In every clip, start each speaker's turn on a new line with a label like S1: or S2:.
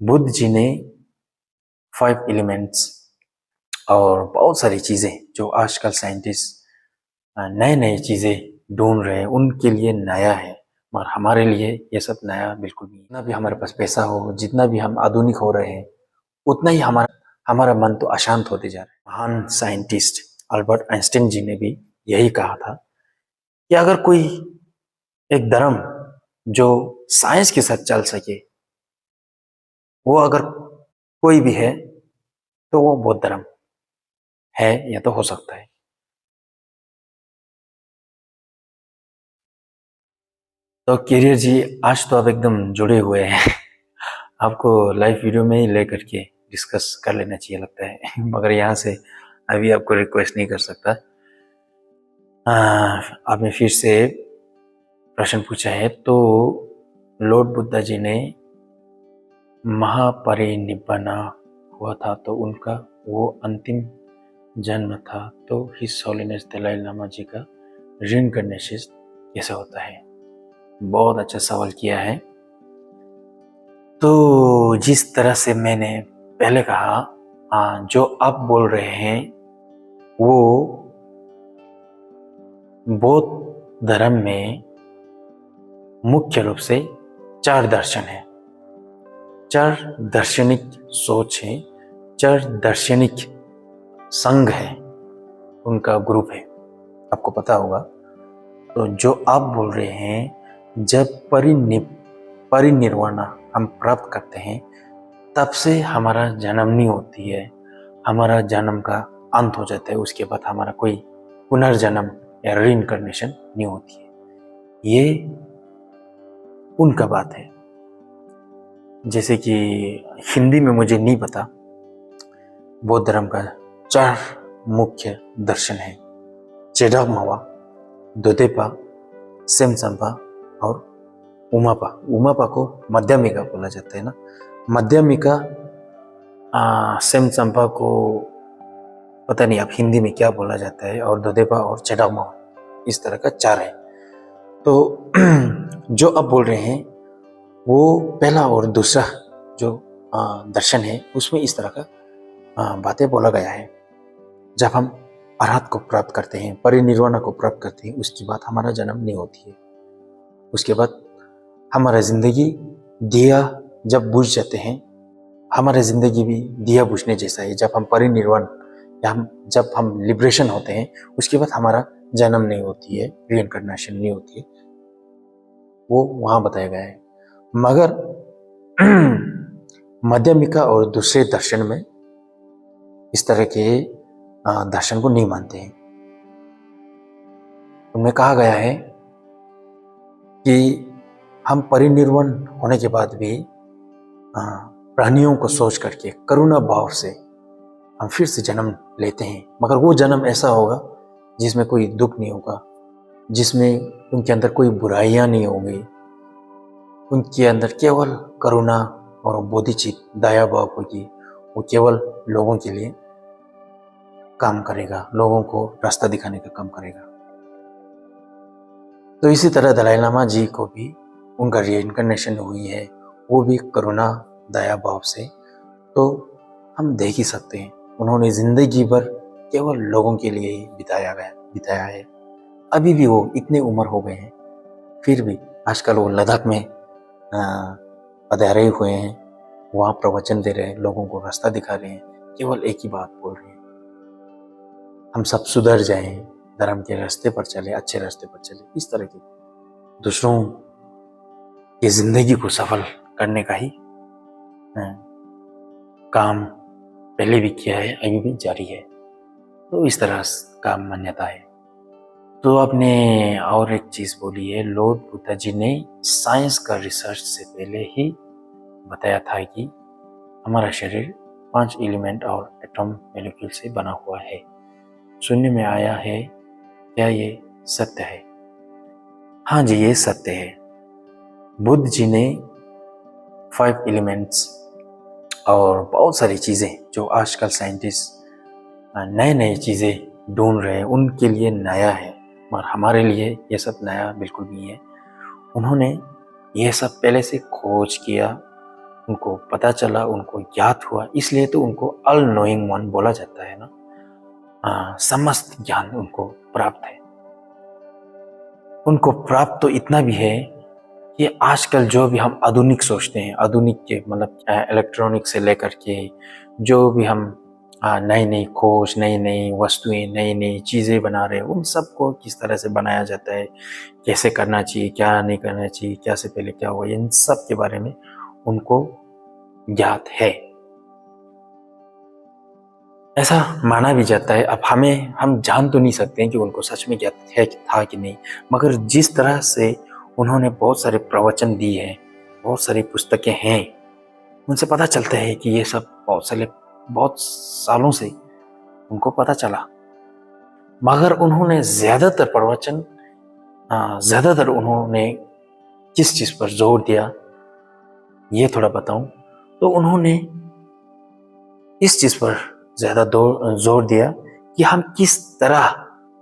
S1: बुद्ध जी ने 5 एलिमेंट्स और बहुत सारी चीज़ें जो आजकल साइंटिस्ट नए नए चीज़ें ढूंढ रहे हैं उनके लिए नया है, और हमारे लिए ये सब नया बिल्कुल नहीं। जितना भी हमारे पास पैसा हो, जितना भी हम आधुनिक हो रहे हैं, उतना ही हमारा हमारा मन तो अशांत होते जा रहा है। महान साइंटिस्ट अल्बर्ट आइंस्टीन जी ने भी यही कहा था कि अगर कोई एक धर्म जो साइंस के साथ चल सके, वो अगर कोई भी है तो वो बौद्ध धर्म है या तो हो सकता है। तो कैरियर जी, आज तो आप एकदम जुड़े हुए हैं। आपको लाइव वीडियो में ही लेकर के डिस्कस कर लेना चाहिए लगता है। मगर यहाँ से अभी आपको रिक्वेस्ट नहीं कर सकता। आपने फिर से प्रश्न पूछा है, तो लॉर्ड बुद्धा जी ने महापरिनिब्बान हुआ था तो उनका वो अंतिम जन्म था, तो हिज होलीनेस दलाई लामा जी का रीइंकार्नेशन कैसे होता है? बहुत अच्छा सवाल किया है। तो जिस तरह से मैंने पहले कहा, जो आप बोल रहे हैं वो बौद्ध धर्म में मुख्य रूप से 4 दर्शन है, 4 दार्शनिक सोच है, 4 दार्शनिक संघ है, उनका ग्रुप है, आपको पता होगा। तो जो आप बोल रहे हैं, जब परिनिर्वाण हम प्राप्त करते हैं तब से हमारा जन्म नहीं होती है, हमारा जन्म का अंत हो जाता है, उसके बाद हमारा कोई पुनर्जन्म या रीइंकार्नेशन नहीं होती है। ये उनका बात है। जैसे कि हिंदी में मुझे नहीं पता, बौद्ध धर्म का 4 मुख्य दर्शन है, चेडामावा, दोदेपा, सेमसंपा और उमापा। उमापा को मध्यमिका बोला जाता है ना। मध्यमिका सेमसंपा को पता नहीं आप हिंदी में क्या बोला जाता है, और दोदेपा और चेडामावा, इस तरह का 4 है। तो जो आप बोल रहे हैं वो पहला और दूसरा जो दर्शन है, उसमें इस तरह का बातें बोला गया है। जब हम अरहत को प्राप्त करते हैं, परिनिर्वाण को प्राप्त करते हैं, उसके बाद हमारा जन्म नहीं होती है। उसके बाद हमारा जिंदगी दिया जब बुझ जाते हैं, हमारा जिंदगी भी दिया बुझने जैसा है। जब हम परिनिर्वाण या जब हम लिबरेशन होते हैं, उसके बाद हमारा जन्म नहीं होती है, रीइंकार्नेशन नहीं होती है, वो वहां बताया गया है। मगर मध्यमिका और दूसरे दर्शन में इस तरह के दर्शन को नहीं मानते हैं। उनमें कहा गया है कि हम परिनिर्वाण होने के बाद भी प्राणियों को सोच करके करुणा भाव से हम फिर से जन्म लेते हैं, मगर वो जन्म ऐसा होगा जिसमें कोई दुख नहीं होगा, जिसमें उनके अंदर कोई बुराइयां नहीं होंगी, उनके अंदर केवल करुणा और बोधिचित दया भाव होगी। वो केवल लोगों के लिए काम करेगा, लोगों को रास्ता दिखाने का काम करेगा। तो इसी तरह दलाई लामा जी को भी उनका रीइंकार्नेशन हुई है, वो भी करुणा दया भाव से। तो हम देख ही सकते हैं, उन्होंने जिंदगी भर केवल लोगों के लिए ही बिताया है। अभी भी वो इतने उम्र हो गए हैं, फिर भी आजकल वो लद्दाख में पधारे हुए हैं, वहाँ प्रवचन दे रहे हैं, लोगों को रास्ता दिखा रहे हैं, केवल एक ही बात बोल रहे हैं, हम सब सुधर जाएं, धर्म के रास्ते पर चले, अच्छे रास्ते पर चले। इस तरह की दूसरों की जिंदगी को सफल करने का ही काम पहले भी किया है, अभी भी जारी है। तो इस तरह का मान्यता है। तो आपने और एक चीज बोली है, लॉर्ड बुद्धा जी ने साइंस का रिसर्च से पहले ही बताया था कि हमारा शरीर 5 एलिमेंट और एटॉम मॉलिक्यूल से बना हुआ है। सुनने में आया है, क्या ये सत्य है? हाँ जी, ये सत्य है। बुद्ध जी ने 5 एलिमेंट्स और बहुत सारी चीजें जो आजकल साइंटिस्ट नए नए चीजें ढूंढ रहे हैं उनके लिए नया है, और हमारे लिए ये सब नया बिल्कुल नहीं है। उन्होंने ये सब पहले से खोज किया, उनको पता चला, उनको ज्ञात हुआ, इसलिए तो उनको ऑल नोइंग वन बोला जाता है ना। समस्त ज्ञान उनको प्राप्त है। उनको प्राप्त तो इतना भी है कि आजकल जो भी हम आधुनिक सोचते हैं, आधुनिक के मतलब इलेक्ट्रॉनिक से लेकर के जो भी हम नई नई खोज, नई नई वस्तुएं, नई नई चीज़ें बना रहे हैं, उन सब को किस तरह से बनाया जाता है, कैसे करना चाहिए, क्या नहीं करना चाहिए, क्या से पहले क्या हुआ, इन सब के बारे में उनको ज्ञात है। ऐसा माना भी जाता है। अब हम जान तो नहीं सकते हैं कि उनको सच में ज्ञात है था कि नहीं, मगर जिस तरह से उन्होंने बहुत सारे प्रवचन दिए हैं, बहुत सारी पुस्तकें हैं, उनसे पता चलता है कि ये सब बहुत सालों से उनको पता चला। मगर उन्होंने ज़्यादातर उन्होंने किस चीज़ पर जोर दिया, ये थोड़ा बताऊं तो उन्होंने इस चीज़ पर ज़्यादा जोर दिया कि हम किस तरह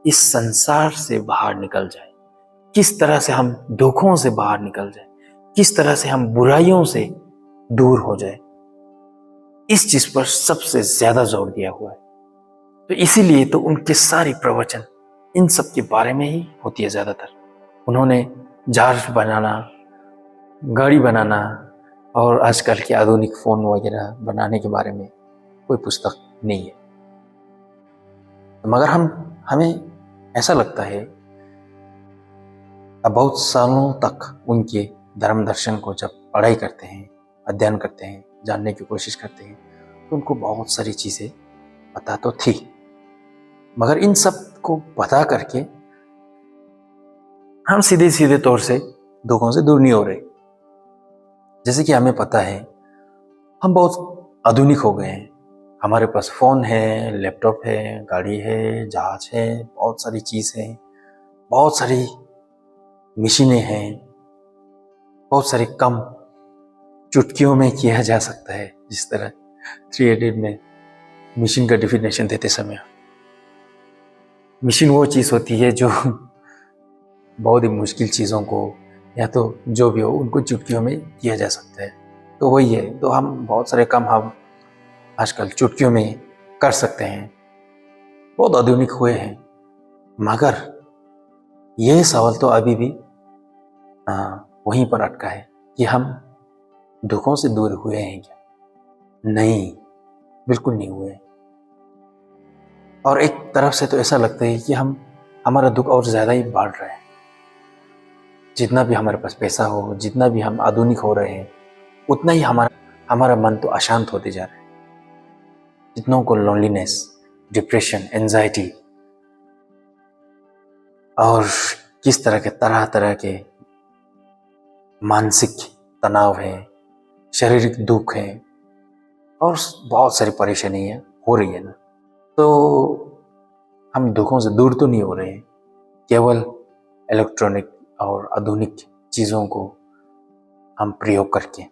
S1: इस संसार से बाहर निकल जाए, किस तरह से हम दुखों से बाहर निकल जाए, किस तरह से हम बुराइयों से दूर हो जाए, इस चीज़ पर सबसे ज़्यादा जोर दिया हुआ है। तो इसीलिए तो उनके सारे प्रवचन इन सब के बारे में ही होती है ज़्यादातर। उन्होंने जहाज बनाना, गाड़ी बनाना और आजकल के आधुनिक फ़ोन वगैरह बनाने के बारे में कोई पुस्तक नहीं है। मगर हमें ऐसा लगता है, अब बहुत सालों तक उनके धर्म दर्शन को जब पढ़ाई करते हैं, अध्ययन करते हैं, जानने की कोशिश करते हैं, तो उनको बहुत सारी चीज़ें पता तो थी, मगर इन सब को पता करके हम सीधे सीधे तौर से दुखों से दूर नहीं हो रहे। जैसे कि हमें पता है, हम बहुत आधुनिक हो गए हैं, हमारे पास फ़ोन है, लैपटॉप है, गाड़ी है, जहाज है, बहुत सारी चीज़ है, बहुत सारी मशीनें हैं, बहुत सारे काम चुटकियों में किया जा सकता है। जिस तरह 3 इडियट में मशीन का डेफिनेशन देते समय, मशीन वो चीज़ होती है जो बहुत ही मुश्किल चीज़ों को या तो जो भी हो उनको चुटकियों में किया जा सकता है। तो वही है, तो हम बहुत सारे काम हम आजकल चुटकियों में कर सकते हैं, बहुत आधुनिक हुए हैं। मगर यह सवाल तो अभी भी वहीं पर अटका है कि हम दुखों से दूर हुए हैं क्या? नहीं, बिल्कुल नहीं हुए। और एक तरफ से तो ऐसा लगता है कि हमारा दुख और ज़्यादा ही बढ़ रहा है। जितना भी हमारे पास पैसा हो, जितना भी हम आधुनिक हो रहे हैं, उतना ही हमारा मन तो अशांत होते जा रहा है। जितनों को लोनलीनेस, डिप्रेशन, एंजाइटी और किस तरह तरह के मानसिक तनाव है, शारीरिक दुख है और बहुत सारी परेशानियाँ हो रही है ना। तो हम दुखों से दूर तो नहीं हो रहे हैं, केवल इलेक्ट्रॉनिक और आधुनिक चीज़ों को हम प्रयोग करके।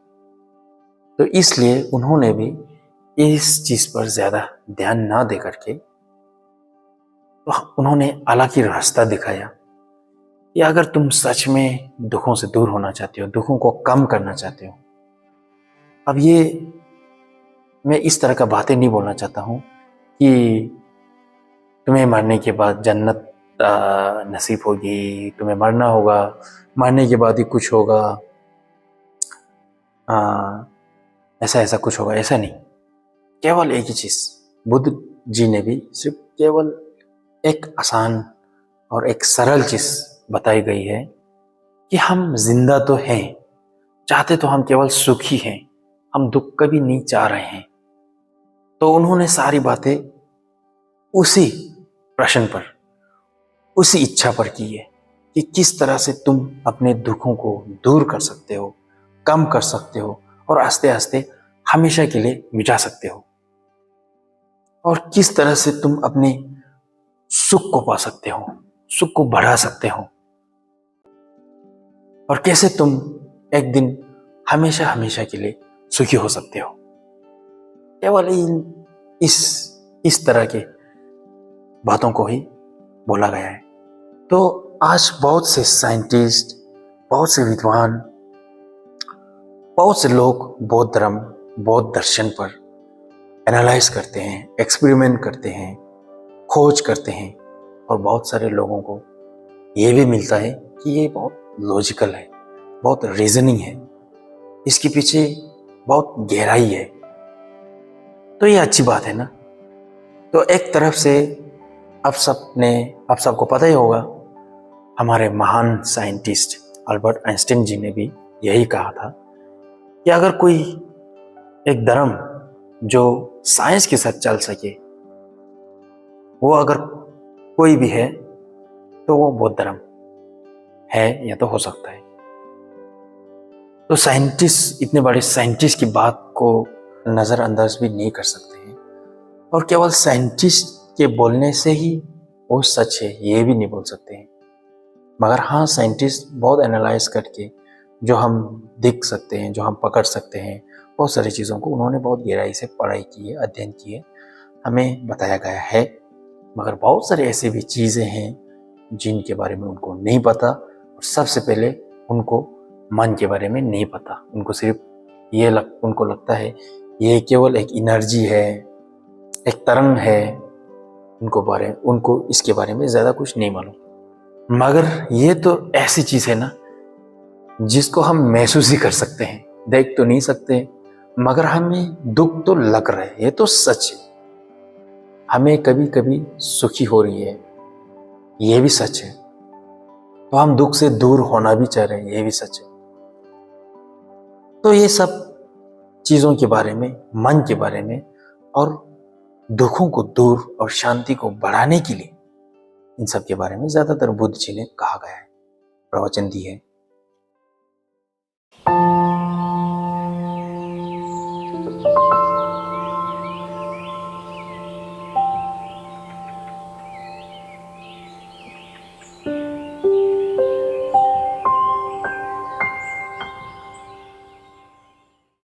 S1: तो इसलिए उन्होंने भी इस चीज़ पर ज़्यादा ध्यान ना दे करके तो उन्होंने अलग ही रास्ता दिखाया कि अगर तुम सच में दुखों से दूर होना चाहते हो, दुखों को कम करना चाहते हो, अब ये मैं इस तरह का बातें नहीं बोलना चाहता हूँ कि तुम्हें मरने के बाद जन्नत नसीब होगी, तुम्हें मरना होगा, मरने के बाद ही कुछ होगा, ऐसा कुछ होगा, ऐसा नहीं। केवल एक ही चीज़ बुद्ध जी ने भी सिर्फ केवल एक आसान और एक सरल चीज़ बताई गई है कि हम जिंदा तो हैं, चाहते तो हम केवल सुखी हैं, हम दुख कभी नहीं चाह रहे हैं। तो उन्होंने सारी बातें उसी प्रश्न पर, उसी इच्छा पर की है कि किस तरह से तुम अपने दुखों को दूर कर सकते हो, कम कर सकते हो और आस्ते आस्ते हमेशा के लिए मिटा सकते हो, और किस तरह से तुम अपने सुख को पा सकते हो, सुख को बढ़ा सकते हो, और कैसे तुम एक दिन हमेशा हमेशा के लिए सुखी हो सकते हो। केवल इस तरह के बातों को ही बोला गया है। तो आज बहुत से साइंटिस्ट, बहुत से विद्वान बहुत से लोग बौद्ध धर्म, बौद्ध दर्शन पर एनालाइज करते हैं, एक्सपेरिमेंट करते हैं, खोज करते हैं, और बहुत सारे लोगों को ये भी मिलता है कि ये बहुत लॉजिकल है, बहुत रीजनिंग है, इसके पीछे बहुत गहराई है। तो ये अच्छी बात है ना। तो एक तरफ से आप सबको पता ही होगा, हमारे महान साइंटिस्ट अल्बर्ट आइंस्टाइन जी ने भी यही कहा था कि अगर कोई एक धर्म जो साइंस के साथ चल सके, वो अगर कोई भी है तो वो बौद्ध धर्म है या तो हो सकता है। तो साइंटिस्ट, इतने बड़े साइंटिस्ट की बात को नज़रअंदाज भी नहीं कर सकते हैं, और केवल साइंटिस्ट के बोलने से ही वो सच है ये भी नहीं बोल सकते हैं। मगर हाँ, साइंटिस्ट बहुत एनालाइज करके जो हम देख सकते हैं, जो हम पकड़ सकते हैं, बहुत सारी चीज़ों को उन्होंने बहुत गहराई से पढ़ाई की है, अध्ययन की है, हमें बताया गया है। मगर बहुत सारी ऐसी भी चीज़ें हैं जिनके बारे में उनको नहीं पता, और सबसे पहले उनको मन के बारे में नहीं पता। उनको सिर्फ उनको लगता है ये केवल एक एनर्जी है, एक तरंग है, उनको इसके बारे में ज़्यादा कुछ नहीं मालूम। मगर ये तो ऐसी चीज़ है ना जिसको हम महसूस ही कर सकते हैं, देख तो नहीं सकते, मगर हमें दुख तो लग रहा है, ये तो सच है। हमें कभी कभी सुखी हो रही है, ये भी सच है। तो हम दुख से दूर होना भी चाह रहे हैं, ये भी सच है। तो ये सब चीज़ों के बारे में, मन के बारे में, और दुखों को दूर और शांति को बढ़ाने के लिए इन सब के बारे में ज़्यादातर बुद्ध जी ने कहा गया है, प्रवचन दी है।